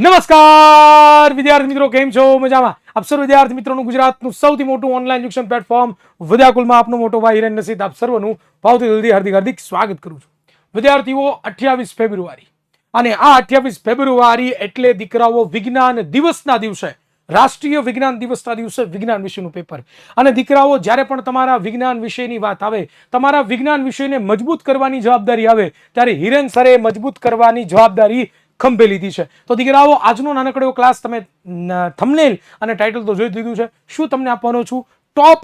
નમસ્કાર વિદ્યાર્થી મિત્રો, કેમ છો? મજામાં? આપ સર્વ વિદ્યાર્થી મિત્રોનું ગુજરાતનું સૌથી મોટું ઓનલાઈન એજ્યુકેશન પ્લેટફોર્મ વિદ્યાકુલમાં આપનો મોટો ભાઈ હિરેન નસીદ આપ સર્વનું ભાવથી દિલથી હાર્દિક સ્વાગત કરું છું. વિદ્યાર્થીઓ, 28 ફેબ્રુઆરી અને આ 28 ફેબ્રુઆરી એટલે દીકરાઓ વિજ્ઞાન દિવસના દિવસે, રાષ્ટ્રીય વિજ્ઞાન દિવસના દિવસે વિજ્ઞાન વિષયનું પેપર. અને દીકરાઓ, જ્યારે પણ તમારા વિજ્ઞાન વિષયની વાત આવે, તમારા વિજ્ઞાન વિષયને મજબૂત કરવાની જવાબદારી આવે, ત્યારે હિરેન સરે મજબૂત કરવાની જવાબદારી ખંભે લીધી છે. તો દીકરાઓ, આજનો નાનકડો ક્લાસ તમે થંબનેલ અને ટાઇટલ તો જોઈ લીધું છે. શું તમને આપવાનો છું? ટોપ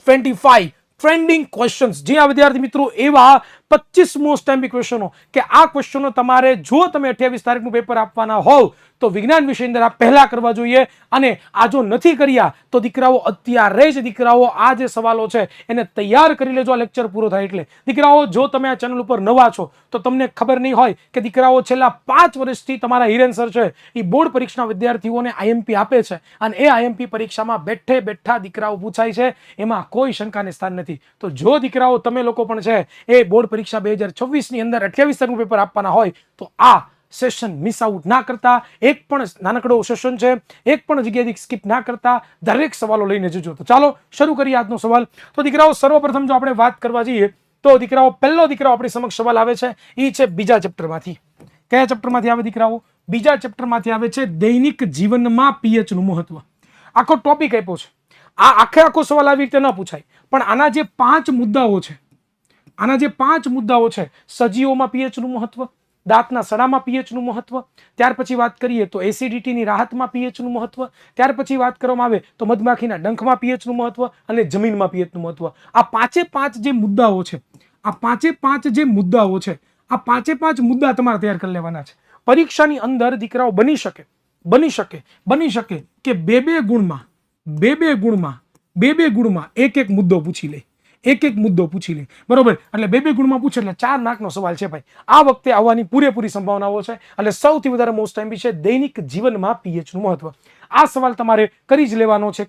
25 ટ્રેન્ડિંગ ક્વેશ્ચન્સ. જે આ વિદ્યાર્થી મિત્રો એવા 25 મોસ્ટ ટાઈમ્પી ક્વેશ્ચનો કે આ ક્વેશ્ચનો તમારે, જો તમે 28 તારીખનું પેપર આપવાના હોવ તો વિજ્ઞાન વિષય અંદર આ પહેલા કરવા જોઈએ. અને આ જો નથી કર્યા તો દીકરાઓ અત્યારે જ દીકરાઓ આ જે સવાલો છે એને તૈયાર કરી લેજો, આ લેક્ચર પૂરો થાય એટલે. દીકરાઓ, જો તમે આ ચેનલ ઉપર નવા છો તો તમને ખબર નહીં હોય કે દીકરાઓ છેલ્લા 5 વર્ષથી તમારા હિરેન સર છે એ બોર્ડ પરીક્ષા વિદ્યાર્થીઓને આઈએમપી આપે છે. અને એ આઈએમપી પરીક્ષામાં બેઠે બેઠા દીકરાઓ પૂછાય છે, એમાં કોઈ શંકાને સ્થાન નથી. તો જો દીકરાઓ તમે લોકો પણ છે એ બોર્ડ પરીક્ષા 2026 ની અંદર 28 તારીખનું પેપર આપવાના હોય તો આ સેશન મિસ આઉટ ના કરતા. એક પણ નાનકડો સેશન છે, એક પણ જગ્યાએથી સ્કીપ ના કરતા, દરેક સવાલો લઈને જજો. તો ચાલો શરૂ કરીએ આજનો સવાલ. તો દીકરાઓ, સર્વપ્રથમ જો આપણે વાત કરવા જઈએ તો દીકરાઓ પહેલો દીકરાઓ આપણી સમક્ષ સવાલ આવે છે એ છે બીજા ચેપ્ટરમાંથી. કયા ચેપ્ટરમાંથી આવે દીકરાઓ? બીજા ચેપ્ટરમાંથી આવે છે દૈનિક જીવનમાં પીએચ નું મહત્વ. આખો ટોપિક આપ્યો છે. આ આખો સવાલ આવી રીતે ન પૂછાય, પણ આના જે 5 મુદ્દાઓ છે, સજીવોમાં પીએચ નું મહત્વ, દાંતના સડામાં પીએચ નું મહત્વ, ત્યાર પછી વાત કરીએ તો એસિડિટીની રાહતમાં પીએચ નું મહત્વ, ત્યાર પછી વાત કરવામાં આવે તો મધમાખીના ડંખમાં પીએચ નું મહત્વ અને જમીનમાં પીએચ નું મહત્વ. આ 5 જે મુદ્દાઓ છે, આ 5 મુદ્દા તમારે તૈયાર કરી લેવાના છે. પરીક્ષાની અંદર દીકરાઓ બની શકે કે બે ગુણમાં એક મુદ્દો પૂછી લે, બરોબર? એટલે બે ગુણમાં પૂછે એટલે 4 માર્કનો સવાલ છે ભાઈ. આ વખતે આવવાની પૂરેપૂરી સંભાવનાઓ છે. એટલે સૌથી વધારે મોસ્ટ ટાઈમ છે દૈનિક જીવનમાં પીએચ નું મહત્વ. આ સવાલ તમારે કરી જ લેવાનો છે,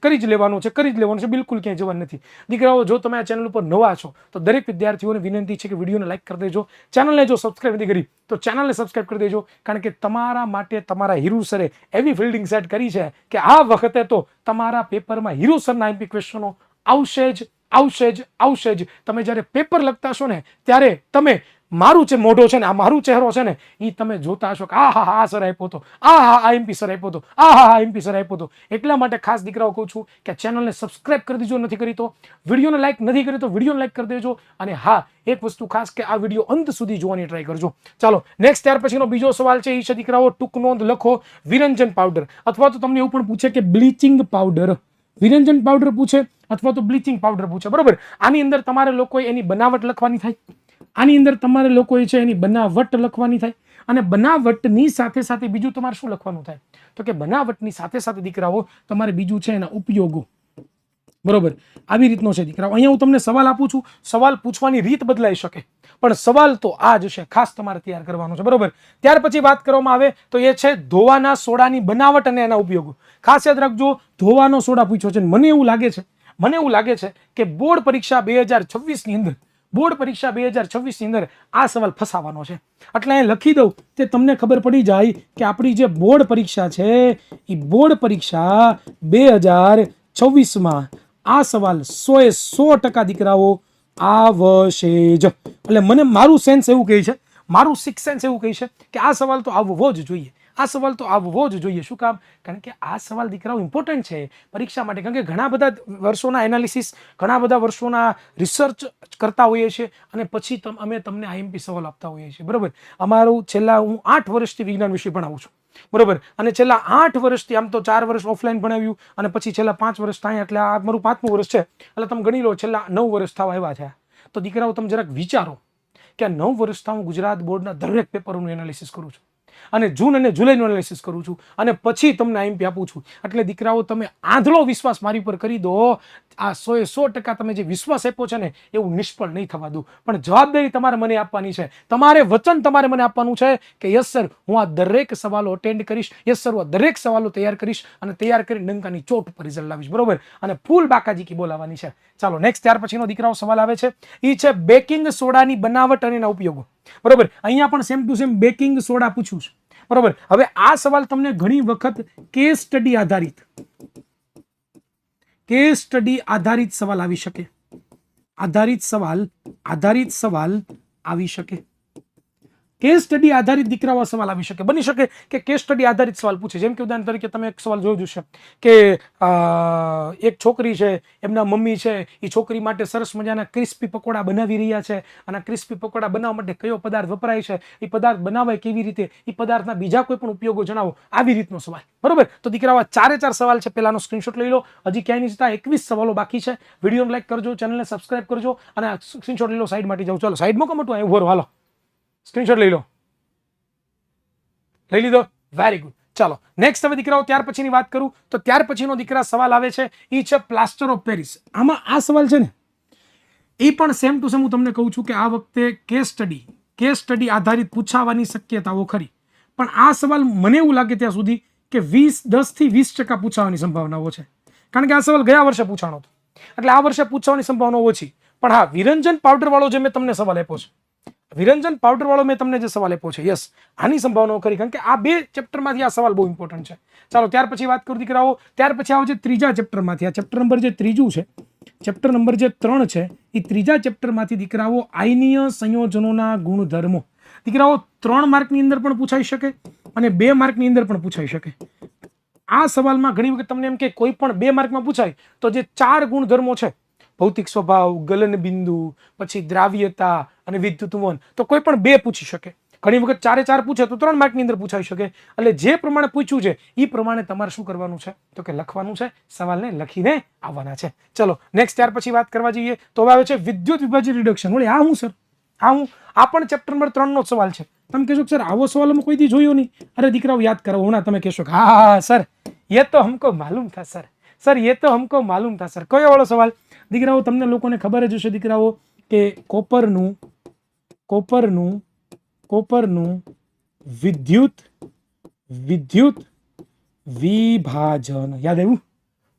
બિલકુલ ક્યાંય જવાનું નથી. દીકરાઓ, જો તમે આ ચેનલ ઉપર નવા છો તો દરેક વિદ્યાર્થીઓને વિનંતી છે કે વિડીયોને લાઈક કરી દેજો. ચેનલને જો સબસ્ક્રાઇબ નથી કરી તો ચેનલને સબસ્ક્રાઇબ કરી દેજો, કારણ કે તમારા માટે તમારા હીરુ સરે એવી ફિલ્ડિંગ સેટ કરી છે કે આ વખતે તો તમારા પેપરમાં હીરુ સરના આઈએમપી ક્વેશ્ચનો આવશે જ. તમે જ્યારે પેપર લખતા છો ને ત્યારે તમે મારું જે મોઢો છે ને, આ મારું ચહેરો છે ને, એ તમે જોતા હશો કે આ સર આપ્યો હતો, આઈએમપી સર આપ્યો હતો. એટલા માટે ખાસ દીકરાઓ કહું છું કે ચેનલને સબસ્ક્રાઇબ કરી દેજો. નથી કરી તો વિડીયોને લાઈક નથી કરી તો વિડીયોને લાઈક કરી દેજો. અને હા, એક વસ્તુ ખાસ કે આ વિડીયો અંત સુધી જોવાની ટ્રાય કરજો. ચાલો નેક્સ્ટ. ત્યાર પછીનો બીજો સવાલ છે એ છે દીકરાઓ, ટૂંક નોંધ લખો વિરંજન પાવડર. અથવા તો તમને એવું પણ પૂછે કે બ્લીચિંગ પાવડર, વિરંજન પાવડર પૂછે અથવા તો બ્લીચિંગ પાવડર પૂછે, બરોબર? આની અંદર તમારે લોકોએ એની બનાવટ લખવાની થાય. અને બનાવટની સાથે સાથે બીજું તમારે શું લખવાનું થાય? તો કે બનાવટની સાથે સાથે દીકરાઓ તમારે બીજું છે એના ઉપયોગો, બરોબર? આવી રીતનો છે દીકરાઓ. અહીંયા હું તમને સવાલ આપું છું, સવાલ પૂછવાની રીત બદલાઈ શકે, પણ સવાલ તો આ જ છે, ખાસ તમારે તૈયાર કરવાનો છે, બરોબર? ત્યાર પછી વાત કરવામાં આવે તો એ છે ધોવાના સોડાની બનાવટ અને એના ઉપયોગો. ખાસ યાદ રાખજો, ધોવાનો સોડા પૂછ્યો છે. મને એવું લાગે છે કે બોર્ડ પરીક્ષા 2026 ની અંદર આ સવાલ ફસાવાનો છે. એટલે અહીં લખી દઉં તે તમને ખબર પડી જાય કે આપણી જે બોર્ડ પરીક્ષા છે એ બોર્ડ પરીક્ષા 2026માં આ સવાલ 100% દીકરાઓ આવશે જ. એટલે મારું સેન્સ એવું કહે છે, મારું સિક્સ સેન્સ એવું કહે છે કે આ સવાલ તો આવવો જ જોઈએ. શું કામ? કારણ કે આ સવાલ દીકરાઓ ઇમ્પોર્ટન્ટ છે પરીક્ષા માટે. કારણ કે ઘણા બધા વર્ષોના એનાલિસિસ, ઘણા બધા વર્ષોના રિસર્ચ કરતા હોઈએ છીએ અને પછી અમે તમને આઈએમપી સવાલ આપતા હોઈએ છીએ, બરોબર? હું 8 વર્ષથી વિજ્ઞાન વિષય ભણાવું છું, બરોબર? અને છેલ્લા 8 વર્ષથી, આમ તો 4 વર્ષ ઓફલાઈન ભણાવ્યું અને પછી છેલ્લા 5 વર્ષ થાય, એટલે આ મારું 5મું વર્ષ છે. એટલે તમે ગણી લો છેલ્લા 9 વર્ષ થવા આવ્યા છે. તો દીકરાઓ, તમે જરાક વિચારો કે આ 9 વર્ષથી હું ગુજરાત બોર્ડના દરેક પેપરોનું એનાલિસિસ કરું છું અને જૂન અને જુલાઈનું એનાલિસિસ કરું છું અને પછી તમને આઈએમપી આપું છું. એટલે દીકરાઓ, તમે આંધળો વિશ્વાસ મારી પર કરી દો. આ 100% તમે જે વિશ્વાસ આપ્યો છે ને એવું નિષ્ફળ નહીં થવા દો. પણ જવાબદારી તમારે મને આપવાની છે, વચન તમારે મને આપવાનું છે કે યસ સર, હું આ દરેક સવાલો અટેન્ડ કરીશ, યસ સર, હું આ દરેક સવાલો તૈયાર કરીશ અને તૈયાર કરી ડંકાની ચોટ ઉપર રિઝલ્ટ લાવીશ, બરોબર? અને ફૂલ બાકાજી બોલાવવાની છે. ચાલો નેક્સ્ટ. ત્યાર પછીનો દીકરાઓ સવાલ આવે છે એ છે બેકિંગ સોડાની બનાવટ અને એના ઉપયોગો, બરોબર? અહીંયા પણ same to same baking soda પૂછ્યું છે, બરોબર. હવે આ સવાલ તમને ઘણી વખત કેસ સ્ટડી આધારિત સવાલ આવી શકે. આધારિત સવાલ આવી શકે. કેસ સ્ટડી આધારિત દીકરાઓ સવાલ આવી શકે. બની શકે કે કેસ સ્ટડી આધારિત સવાલ પૂછે. જેમ કે ઉદાહરણ તરીકે તમે એક સવાલ જોયું છે કે એક છોકરી છે, એમના મમ્મી છે, એ છોકરી માટે સરસ મજાના ક્રિસ્પી પકોડા બનાવી રહ્યા છે, અને ક્રિસ્પી પકોડા બનાવવા માટે કયો પદાર્થ વપરાય છે, એ પદાર્થ બનાવાય કેવી રીતે, એ પદાર્થના બીજા કોઈ પણ ઉપયોગો જણાવો. આવી રીતનો સવાલ. બરોબર. તો દીકરાઓ 4 સવાલ છે. પહેલાનો સ્ક્રીનશોટ લઈ લો. હજી ક્યાંય નહીં જતા, 21 સવાલો બાકી છે. વિડીયોને લાઈક કરજો, ચેનલને સબસ્ક્રાઇબ કરજો, અને સ્ક્રીનશોટ લઈ લો. સાઈડ માટે જાઓ. ચાલો સાઈડ મૂકો મોટું ઉભો રહો. હાલો સ્ક્રીનશોટ લઈ લો. લઈ લીધો? Very good. ચાલો નેક્સ્ટ હવે દીકરાઓ ત્યાર પછીની વાત કરું તો ત્યાર પછીનો દીકરા સવાલ આવે છે, એ છે પ્લાસ્ટર ઓફ પેરિસ. આમાં આ સવાલ છે ને, એ પણ સેમ ટુ સેમ હું તમને કહું છું કે આ વખતે કેસ સ્ટડી આધારિત પૂછાવાની શક્યતાઓ ખરી. પણ આ સવાલ મને એવું લાગે ત્યાં સુધી કે 10 થી 20% પૂછાવાની સંભાવનાઓ છે. કારણ કે આ સવાલ ગયા વર્ષે પૂછાણો હતો, એટલે આ વર્ષે પૂછવાની સંભાવનાઓ ઓછી. પણ હા, વિરંજન પાવડર વાળો જે મેં તમને સવાલ આપ્યો છે, વિરંજન પાવડર વાળો મેં તમને જે સવાલ આપ્યો છે, યસ, આની સંભાવનાઓ ખરી. કારણ કે આ 2 ચેપ્ટરમાંથી આ સવાલ બહુ ઇમ્પોર્ટન્ટ છે. ચાલો ત્યાર પછી વાત કરું દીકરાઓ. ત્યાર પછી આવે છે ત્રીજા ચેપ્ટરમાંથી. આ ચેપ્ટર નંબર જે 3 છે, ચેપ્ટર નંબર જે 3 છે, એ ત્રીજા ચેપ્ટરમાંથી દીકરાઓ આયનીય સંયોજનોના ગુણધર્મો. દીકરાઓ 3 માર્કની અંદર પણ પૂછાઈ શકે અને 2 માર્કની અંદર પણ પૂછાઈ શકે. આ સવાલમાં ઘણી વખત તમને એમ કે કોઈ પણ 2 માર્કમાં પૂછાય તો જે 4 ગુણધર્મો છે, ભૌતિક સ્વભાવ, ગલન બિંદુ, પછી દ્રાવ્યતા અને વિદ્યુતવહન, તો કોઈ પણ 2 પૂછી શકે. ઘણી વખત 4 પૂછે તો 3 માર્કની અંદર પૂછાઈ શકે. એટલે જે પ્રમાણે પૂછ્યું છે એ પ્રમાણે તમારે શું કરવાનું છે, તો કે લખવાનું છે, સવાલને લખીને આવવાના છે. ચલો નેક્સ્ટ ત્યાર પછી વાત કરવા જઈએ તો હવે આવે છે વિદ્યુત વિભાજન રિડક્શન. આ હું સર, આ પણ ચેપ્ટર નંબર 3 નો સવાલ છે. તમે કહેશો સર આવો સવાલ અમે કોઈ દી જોયો નહીં. અરે દીકરાઓ યાદ કરો. હમણાં તમે કહેશો કે હા સર ये तो हमको मालूम था सर ये तो हमको मालूम था सर. કયો વાળો સવાલ દીકરાઓ? તમને લોકોને ખબર જ હશે દીકરાઓ કે કોપરનું વિદ્યુત વિભાજન. યાદ આવ્યું?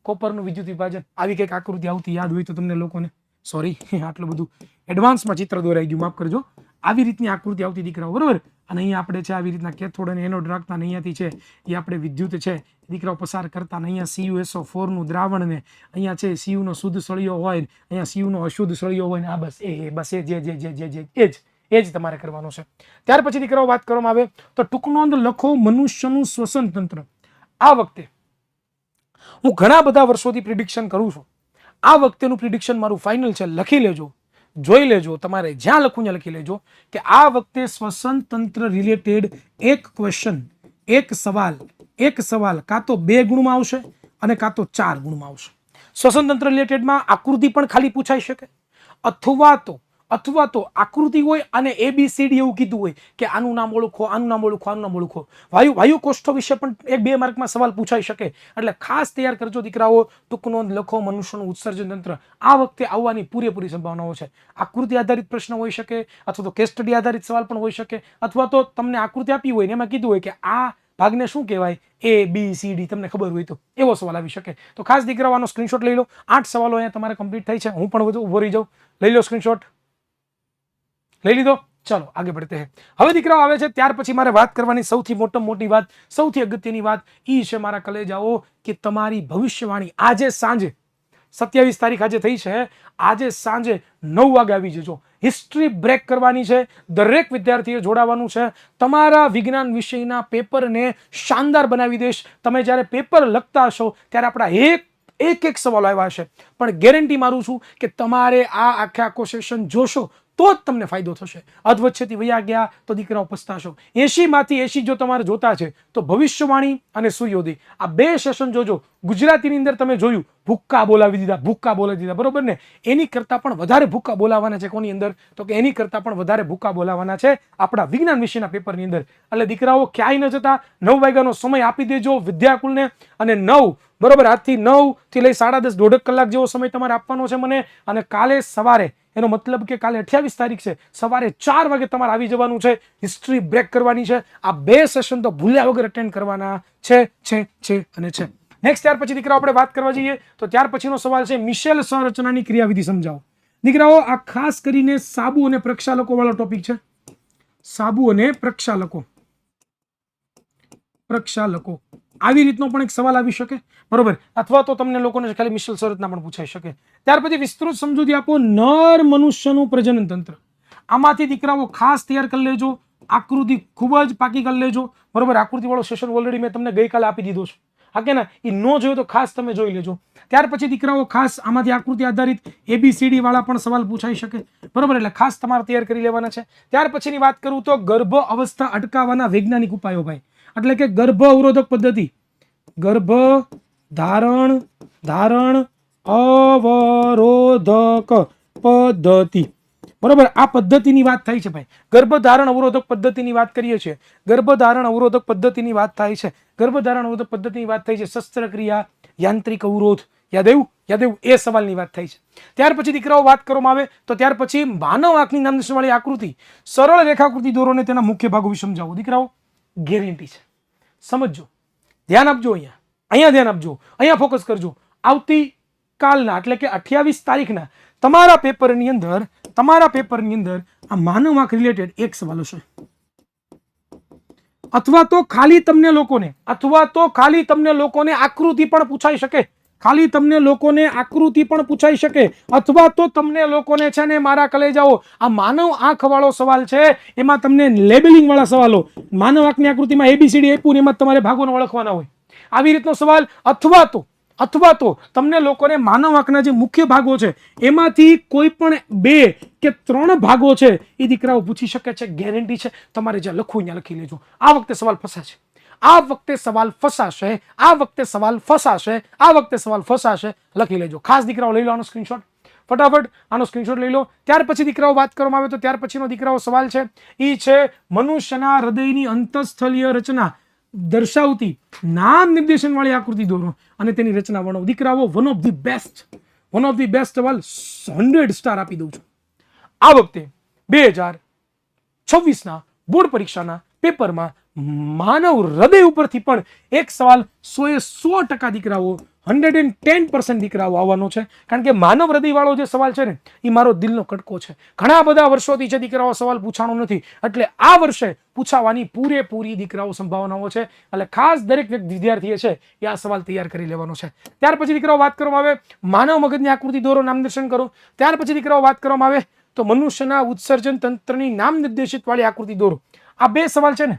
કોપરનું વિદ્યુત વિભાજન. આવી કંઈક આકૃતિ આવતી યાદ હોય તો તમને લોકોને, સોરી આટલું બધું એડવાન્સમાં ચિત્ર દોરાઈ ગયું, માફ કરજો. આવી રીતની આકૃતિ આવતી દીકરાઓ, બરોબર. અને અહીંયા આપણે છે આવી રીતના કેથોડ અને એનોડ રાખતા, અને અહીંયાથી છે એ આપણે વિદ્યુત છે દીકરાઓ પસાર કરતા, અને અહીંયા CuSO4 નું દ્રાવણ, ને અહીંયા છે Cu નો શુદ્ધ સળિયો હોય, અહીંયા Cu નો અશુદ્ધ સળિયો હોય, ને આ બસ એ જ તમારે કરવાનો છે. ત્યાર પછી દીકરાઓ વાત કરવામાં આવે તો ટૂંક નોંધ લખો મનુષ્યનું શ્વસન તંત્ર. આ વખતે હું ઘણા બધા વર્ષોથી પ્રિડિક્શન કરું છું. આ વખતેનું પ્રિડિક્શન મારું ફાઇનલ છે. લખી લેજો, જોઈ લેજો, તમારે જ્યાં લખું ત્યાં લખી લેજો કે આ વખતે શ્વસન તંત્ર રિલેટેડ એક ક્વેશ્ચન, એક સવાલ કાં તો 2 ગુણમાં આવશે અને કાં તો 4 ગુણમાં આવશે. શ્વસન તંત્ર રિલેટેડમાં આકૃતિ પણ ખાલી પૂછાઈ શકે, અથવા તો આકૃતિ હોય અને ABCD એવું કીધું હોય કે આનું નામ ઓળખો. વાયુ કોષ્ઠો વિશે પણ 1-2 માર્કમાં સવાલ પૂછાઈ શકે. એટલે ખાસ તૈયાર કરજો દીકરાઓ. ટૂંક નોંધ લખો મનુષ્યનું ઉત્સર્જન તંત્ર. આ વખતે આવવાની પૂરેપૂરી સંભાવનાઓ છે. આકૃતિ આધારિત પ્રશ્ન હોઈ શકે, અથવા તો કેસ સ્ટડી આધારિત સવાલ પણ હોઈ શકે, અથવા તો તમને આકૃતિ આપી હોય ને એમાં કીધું હોય કે આ ભાગને શું કહેવાય, ABCD તમને ખબર હોય તો એવો સવાલ આવી શકે. તો ખાસ દીકરાઓ આનો સ્ક્રીનશોટ લઈ લો. 8 સવાલો અહીંયા તમારે કમ્પ્લીટ થઈ છે. હું પણ વધુ ઉભો રહી જાઉં. લઈ લો સ્ક્રીનશોટ. લઈ લીધો? ચાલો આગે बढ़ते हैं. હવે દીકરાઓ આવે છે ત્યાર પછી મારે વાત કરવાની સૌથી મોટી વાત, સૌથી અગત્યની વાત એ છે મારા કલેજાઓ કે તમારી ભવિષ્યવાણી આજે સાંજે 27 તારીખ આજે થઈ છે, આજે સાંજે 9 વાગે આવી જજો. હિસ્ટ્રી બ્રેક કરવાની છે. દરેક વિદ્યાર્થીએ જોડાવાનું છે. તમારા વિજ્ઞાન વિષયના પેપરને શાનદાર બનાવી દઈશ. તમે જ્યારે પેપર લખતા હશો ત્યારે આપણા એક સવાલો આવ્યા હશે, પણ ગેરંટી મારું છું કે તમારે આ આખો સેશન જોશો તો જ તમને ફાયદો થશે. અધવચ્ચેથી વયા ગયા તો દીકરાઓ પસ્તાશો. 80માંથી 80 જો તમારે જોતા છે તો ભવિષ્યવાણી અને સૂર્યોદય આ 2 સેશન જોજો. ગુજરાતીની અંદર તમે જોયું ભૂક્કા બોલાવી દીધા, બરોબર ને? એની કરતાં પણ વધારે ભૂક્કા બોલાવવાના છે. કોની અંદર? તો કે એની કરતાં પણ વધારે ભૂક્કા બોલાવવાના છે આપણા વિજ્ઞાન વિષયના પેપરની અંદર. એટલે દીકરાઓ ક્યાંય ન જતા, 9 વાગ્યાનો સમય આપી દેજો વિદ્યાકુલને. અને 9 બરોબર, આજથી 9 થી લઈ 10:30 1.5 કલાક જેવો સમય તમારે આપવાનો છે મને. અને કાલે સવારે, એનો મતલબ કે કાલે 28 તારીખ છે, સવારે 4 વાગે તમારે આવી જવાનું છે. હિસ્ટ્રી બ્રેક કરવાની છે. આ 2 સેશન તો ભૂલ્યા વગર અટેન્ડ કરવાના છે. નેક્સ્ટ ત્યાર પછી દીકરાઓ આપણે વાત કરવા જઈએ તો ત્યાર પછીનો સવાલ છે મિશેલ સંરચનાની ક્રિયાવિધિ સમજાવો. દીકરાઓ આ ખાસ કરીને સાબુ અને પ્રક્ષાલકો વાળો ટોપિક છે. સાબુ અને પ્રક્ષાલકો. પ્રક્ષાલકો. આવી રીતનો પણ એક સવાલ આવી શકે, બરોબર. અથવા તો તમને લોકોને ખાલી મિશેલ શરતના પણ પૂછાઈ શકે. ત્યાર પછી વિસ્તૃત સમજૂતી આપો નર મનુષ્યનું પ્રજનન તંત્ર. આમાંથી દીકરાઓ ખાસ તૈયાર કરી લેજો, આકૃતિ ખૂબ જ પાકી કરી લેજો, બરોબર. આકૃતિ વાળો સેશન ઓલરેડી મેં તમને ગઈકાલે આપી દીધો છે, હા કે ના? એ ન જોયો તો ખાસ તમે જોઈ લેજો. ત્યાર પછી દીકરાઓ ખાસ આમાંથી આકૃતિ આધારિત ABCD વાળા પણ સવાલ પૂછાઈ શકે, બરોબર. એટલે ખાસ તમારે તૈયાર કરી લેવાના છે. ત્યાર પછીની વાત કરું તો ગર્ભ અવસ્થા અટકાવવાના વૈજ્ઞાનિક ઉપાયો ભાઈ, એટલે કે ગર્ભ અવરોધક પદ્ધતિ, ગર્ભ ધારણ અવરોધક પદ્ધતિ, બરોબર. આ પદ્ધતિની વાત થાય છે ભાઈ. ગર્ભધારણ અવરોધક પદ્ધતિની વાત કરીએ છીએ, ગર્ભધારણ અવરોધક પદ્ધતિની વાત થાય છે, ગર્ભધારણ અવરોધક પદ્ધતિની વાત થાય છે. શસ્ત્રક્રિયા, યાંત્રિક અવરોધ, યાદ આવ્યું? એ સવાલની વાત થાય છે. ત્યાર પછી દીકરાઓ વાત કરવામાં આવે તો ત્યાર પછી માનવ આંખની નામવાળી આકૃતિ, સરળ રેખાકૃતિ દોરો અને તેના મુખ્ય ભાગો વિશે સમજાવો. દીકરાઓ ગેરંટી છે, સમજજો, ધ્યાન આપજો. અહીંયા ધ્યાન આપજો, અહીંયા ફોકસ કરજો. આવતીકાલના એટલે કે 28 તારીખના તમારા પેપરની અંદર આ માનવ આંખ રિલેટેડ એક સવાલ હશે, અથવા તો ખાલી તમને લોકોને આકૃતિ પણ પૂછાઈ શકે, ખાલી તમને લોકોને આકૃતિ પણ પૂછાઈ શકે, અથવા તો તમને લોકોને છે ને મારા કલેજાઓ આ માનવ આંખ વાળો સવાલ છે એમાં તમને લેબલિંગ વાળા સવાલો, માનવ આંખની આકૃતિમાં ABCD આપ્યું એમાં તમારે ભાગોને ઓળખવાના હોય, આવી રીતનો સવાલ. અથવા તો તમને લોકોને માનવ આંખના જે મુખ્ય ભાગો છે એમાંથી કોઈ પણ 2 કે 3 ભાગો છે એ દીકરાઓ પૂછી શકે છે, ગેરંટી છે. તમારે જ્યાં લખવું ત્યાં લખી લેજો. આ વખતે સવાલ ફસાશે, લખી લેજો ખાસ દીકરાઓ. લઈ લો આનો સ્ક્રીનશોટ, ફટાફટ આનો સ્ક્રીનશોટ લઈ લો. ત્યાર પછી દીકરાઓ વાત કરવામાં આવે તો ત્યાર પછીનો દીકરાઓ સવાલ છે એ છે મનુષ્યના હૃદયની અંતઃસ્થલીય રચના દર્શાવતી નામ નિર્દેશન વાળી આકૃતિ દોરો અને તેની રચના વર્ણવો. દીકરાઓ વન ઓફ ધી બેસ્ટ સવાલ, 100 સ્ટાર આપી દઉં છું. આ વખતે 2026ના બોર્ડ પરીક્ષાના પેપરમાં માનવ હૃદય ઉપરથી પણ એક સવાલ 100% દીકરાઓ 110% દીકરાઓ આવવાનો છે. કારણ કે માનવ હૃદય વાળો જે સવાલ છે ને એ મારો દિલનો કટકો છે. ઘણા બધા વર્ષોથી છે દીકરાઓ સવાલ પૂછાણો નથી, એટલે આ વર્ષે પૂછાવાની પૂરેપૂરી દીકરાઓ સંભાવનાઓ છે. એટલે ખાસ દરેક વિદ્યાર્થીએ છે એ આ સવાલ તૈયાર કરી લેવાનો છે. ત્યાર પછી દીકરાઓ વાત કરવામાં આવે માનવ મગજની આકૃતિ દોરો, નામદર્શન કરો. ત્યાર પછી દીકરાઓ વાત કરવામાં આવે તો મનુષ્યના ઉત્સર્જન તંત્રની નામ નિર્દેશિત વાળી આકૃતિ દોરો. આ 2 સવાલ છે ને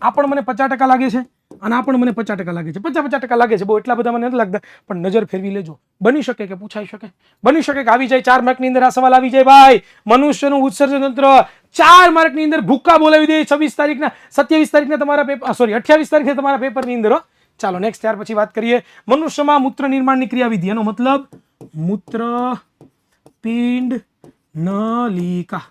આ પણ મને 50% લાગે છે અને આ પણ મને 50% લાગે છે, 50% લાગે છે. બહુ એટલા બધા મને નથી લાગતા, પણ નજર ફેરવી લેજો. બની શકે કે પૂછાઈ શકે, બની શકે કે આવી જાય. 4 માર્કની અંદર આ સવાલ આવી જાય ભાઈ. મનુષ્યનું ઉત્સર્જન તંત્ર 4 માર્કની અંદર ભૂક્કા બોલાવી દે 27 તારીખના 27 તારીખના તમારા પેપર, સોરી 28 તારીખે તમારા પેપરની અંદર. ચાલો નેક્સ્ટ. ત્યાર પછી વાત કરીએ મનુષ્યમાં મૂત્ર નિર્માણની ક્રિયાવિધિ. એનો મતલબ મૂત્રપિંડ નલિકા,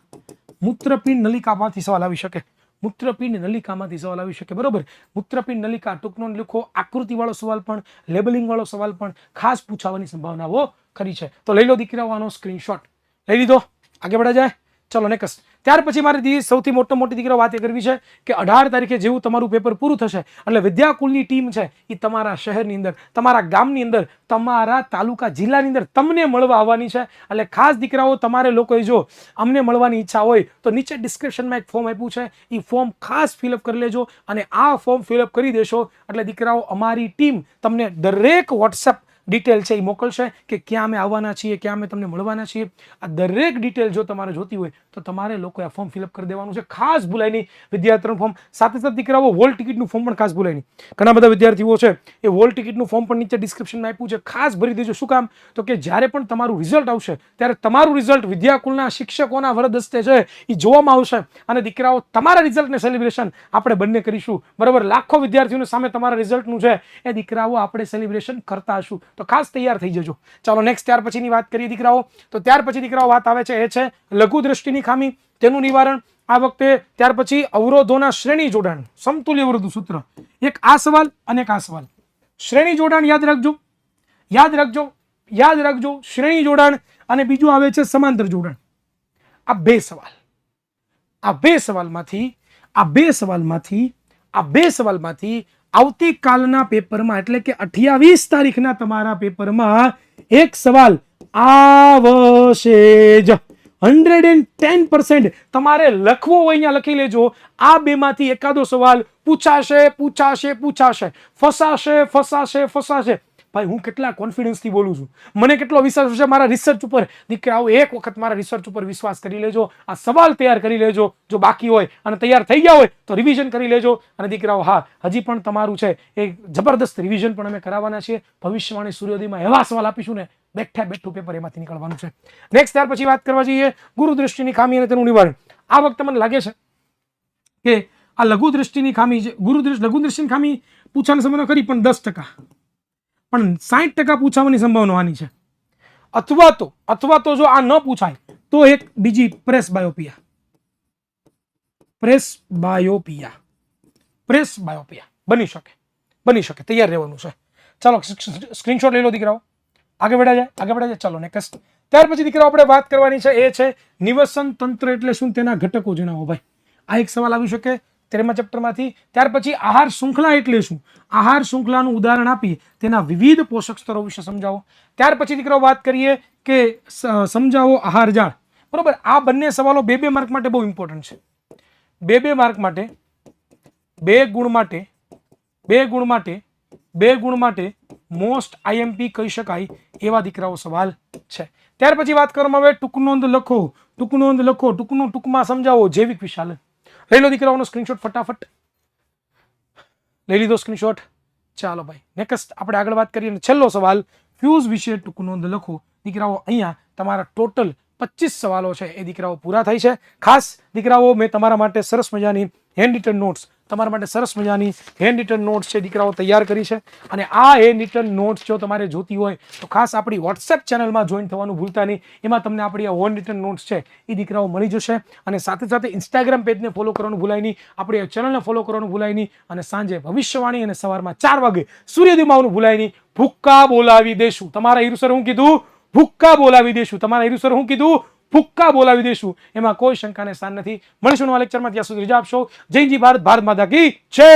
મૂત્રપિંડ નલિકામાંથી સવાલ આવી શકે, મૂત્રપિંડ નલિકામાંથી સવાલ આવી શકે, બરોબર. મૂત્રપિંડ નલિકા ટૂંકનો લખો, આકૃતિ વાળો સવાલ પણ, લેબલિંગ વાળો સવાલ પણ ખાસ પૂછાવાની સંભાવનાઓ ખરી છે. તો લઈ લો દીકરાઓ આનો સ્ક્રીનશોટ, લઈ લીધો, આગળ बढ़ा જાય. ચલો નેક્સ્ટ. ત્યાર પછી મારે સૌથી મોટી દીકરા વાત એ કરવી છે કે 18 તારીખે જેવું તમારું પેપર પૂરું થશે એટલે વિદ્યાકુલની ટીમ છે એ તમારા શહેરની અંદર, તમારા ગામની અંદર, તમારા તાલુકા જિલ્લાની અંદર તમને મળવા આવવાની છે. એટલે ખાસ દીકરાઓ તમારે લોકોએ જો અમને મળવાની ઈચ્છા હોય તો નીચે ડિસ્ક્રિપ્શનમાં એક ફોર્મ આપ્યું છે, એ ફોર્મ ખાસ ફિલઅપ કરી લેજો. અને આ ફોર્મ ફિલઅપ કરી દેશો એટલે દીકરાઓ અમારી ટીમ તમને દરેક વોટ્સએપ ડિટેલ છે એ મોકલશે કે ક્યાં અમે આવવાના છીએ, ક્યાં અમે તમને મળવાના છીએ. આ દરેક ડિટેલ જો તમારે જોતી હોય તો તમારે લોકોએ આ ફોર્મ ફિલઅપ કરી દેવાનું છે. ખાસ ભૂલાય નહીં વિદ્યાર્થીનું ફોર્મ, સાથે સાથે દીકરાઓ વોલ ટિકિટનું ફોર્મ પણ ખાસ ભૂલાય નહીં. ઘણા બધા વિદ્યાર્થીઓ છે એ વોલ ટિકિટનું ફોર્મ પણ નીચે ડિસ્ક્રિપ્શનમાં આપ્યું છે, ખાસ ભરી દેજો. શું કામ? તો કે જ્યારે પણ તમારું રિઝલ્ટ આવશે ત્યારે તમારું રિઝલ્ટ વિદ્યાકુલના શિક્ષકોના વરદસ્તે છે એ જોવામાં આવશે અને દીકરાઓ તમારા રિઝલ્ટને સેલિબ્રેશન આપણે બંને કરીશું, બરાબર. લાખો વિદ્યાર્થીઓની સામે તમારા રિઝલ્ટનું છે એ દીકરાઓ આપણે સેલિબ્રેશન કરતા હશું. તો ખાસ તૈયાર થઈ જજો. ચાલો નેક્સ્ટ. ત્યાર પછીની વાત કરીએ દીકરાઓ તો ત્યાર પછી દીકરાઓ વાત આવે છે એ છે લઘુ દ્રષ્ટિની ખામી, તેનું નિવારણ આ વખતે. ત્યાર પછી અવરોધોના શ્રેણી જોડાણ, સમતુલ્ય અવરોધનું સૂત્ર. એક આ સવાલ અને એક આ સવાલ. શ્રેણી જોડાણ યાદ રાખજો, શ્રેણી જોડાણ, અને બીજું આવે છે સમાંતર જોડાણ. આ બે સવાલમાંથી આવતીકાલના પેપરમાં એટલે કે 28 તારીખના તમારા પેપરમાં એક સવાલ આવશે જ. 110% તમારે લખવો હોય અહીંયા લખી લેજો. આ બેમાંથી એકાદો સવાલ પૂછાશે પૂછાશે પૂછાશે, ફસાશે ફસાશે ફસાશે. ભાઈ હું કેટલા કોન્ફિડન્સથી બોલું છું, મને કેટલો વિશ્વાસ છે મારા રિસર્ચ ઉપર. દીકરાઓ એક વખત મારા રિસર્ચ ઉપર વિશ્વાસ કરી લેજો, આ સવાલ તૈયાર કરી લેજો. જો બાકી હોય અને તૈયાર થઈ ગયા હોય તો રિવિઝન કરી લેજો. અને દીકરાઓ હા, હજી પણ તમારું છે એ જબરદસ્ત રિવિઝન પણ અમે કરાવવાના છીએ. ભવિષ્યવાણી સૂર્યોદયમાં એવા સવાલ આપીશું ને, બેઠા બેઠું પેપર એમાંથી નીકળવાનું છે. નેક્સ્ટ, ત્યાર પછી વાત કરવા જઈએ ગુરુ દ્રષ્ટિની ખામી અને તેનું નિવારણ. આ વખતે મને લાગે છે કે આ લઘુ દ્રષ્ટિની ખામી છે, લઘુ દ્રષ્ટિની ખામી પૂછવાની સંભાવના ખરી પણ 10%, પણ 60% પૂછવાની સંભાવના છે. અથવા તો જો આ ન પૂછાય તો એક બીજી પ્રેસ બાયોપિયા બની શકે. તૈયાર રહેવાનું છે. ચાલો સ્ક્રીનશોટ લઈ લો દીકરાઓ, આગળ बढ़ा જાય. ચાલો નેક્સ્ટ. ત્યાર પછી દીકરાઓ આપણે વાત કરવાની છે એ છે નિવસન તંત્ર એટલે શું, તેના ઘટકો જણાવો. ભાઈ આ એક સવાલ આવી શકે 13મા ચેપ્ટરમાંથી. ત્યાર પછી આહાર શૃંખલા એટલે શું, આહાર શૃંખલાનું ઉદાહરણ આપી તેના વિવિધ પોષક સ્તરો વિશે સમજાવો. ત્યાર પછી દીકરાઓ વાત કરીએ કે સમજાવો આહાર જાળ. બરોબર, આ બંને સવાલો 2 માર્ક માટે બહુ ઇમ્પોર્ટન્ટ છે. 2 માર્ક માટે, 2 ગુણ માટે મોસ્ટ આઈએમપી કહી શકાય એવા દીકરાઓ સવાલ છે. ત્યાર પછી વાત કરવામાં આવે ટૂંકનોંધ લખો, ટૂંકમાં સમજાવો જૈવિક વિશાલન. લઈ લો દીકરાઓનો સ્ક્રીનશોટ, ફટાફટ લઈ લીધો સ્ક્રીનશોટ. ચાલો ભાઈ નેક્સ્ટ આપણે આગળ વાત કરીએ. છેલ્લો સવાલ ફ્યુઝ વિશે ટૂંકનોંધ લખો. દીકરાઓ અહીંયા તમારા ટોટલ 25 સવાલો છે એ દીકરાઓ પૂરા થાય છે. ખાસ દીકરાઓ મેં તમારા માટે સરસ મજાની હેન્ડ રિટન નોટ્સ છે દીકરાઓ તૈયાર કરી છે. અને આ હેન્ડ રિટન નોટ્સ જો તમારે જોતી હોય તો ખાસ આપણી વોટ્સએપ ચેનલમાં જોઈન થવાનું ભૂલતા નહીં. એમાં તમને આપણી આ હેન્ડ રિટન નોટ્સ છે એ દીકરાઓ મળી જશે. અને સાથે સાથે ઇન્સ્ટાગ્રામ પેજને ફોલો કરવાનું ભૂલાય નહીં, આપણી ચેનલને ફોલો કરવાનું ભૂલાય નહીં. અને સાંજે ભવિષ્યવાણી અને સવારમાં 4 વાગે સૂર્યોદયમાં આવવાનું ભૂલાય નહીં. ભૂક્કા બોલાવી દેશું. તમારા હીરુસર હું કીધું? ભૂક્કા બોલાવી દેશું. તમારા હીરુસર હું કીધું? ભૂક્કા બોલાવી દેશું. એમાં કોઈ શંકાને સ્થાન નથી. મળીશું નવા લેક્ચરમાં. ત્યાં સુધી રજા આપશો. જય જી ભારત, ભારત માતા કી જય.